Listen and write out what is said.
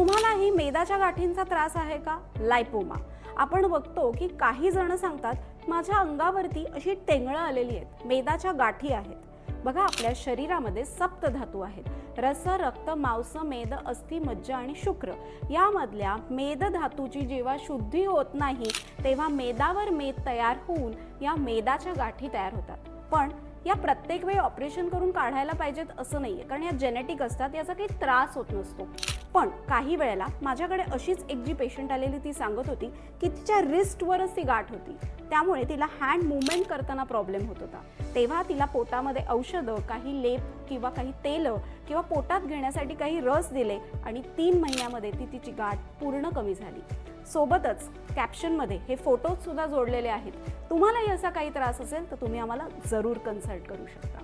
तुम्हालाही मेदाच्या गाठींचा त्रास आहे का? लायपोमा आपण बघतो की काही जण सांगतात माझ्या अंगावरती अशी टेंगळं आलेली आहेत, मेदाच्या गाठी आहेत। बघा, आपल्या शरीरामध्ये सप्तधातू आहेत, रस, रक्त, मांस, मेद, अस्थि, मज्जा आणि शुक्र। यामधल्या मेद धातूची जेव्हा शुद्धी होत नाही तेव्हा मेदावर मेद तयार होऊन या मेदाच्या गाठी तयार होतात। पण या प्रत्येक वेळी ऑपरेशन करून काढायला पाहिजेत असं नाहीये, कारण या जेनेटिक असतात, याचा काही त्रास होत नसतो। पण काही वेळेला माझ्याकडे अशीच एक जी पेशंट आलेली ती सांगत होती की तिच्या रिस्टवरच ती गाठ होती, त्यामुळे तिला हँड मूवमेंट करताना प्रॉब्लेम होत होता। तेव्हा तिला पोटामध्ये औषधं, काही लेप किंवा काही तेल किंवा पोटात घेण्यासाठी काही रस दिले आणि 3 महिन्यामध्ये तिची गाठ पूर्ण कमी झाली। सोबतच कॅप्शनमध्ये हे फोटोज सुद्धा जोडलेले आहेत। तुम्हालाही असा काही त्रास असेल तर तुम्ही आम्हाला जरूर कन्सल्ट करू शकता।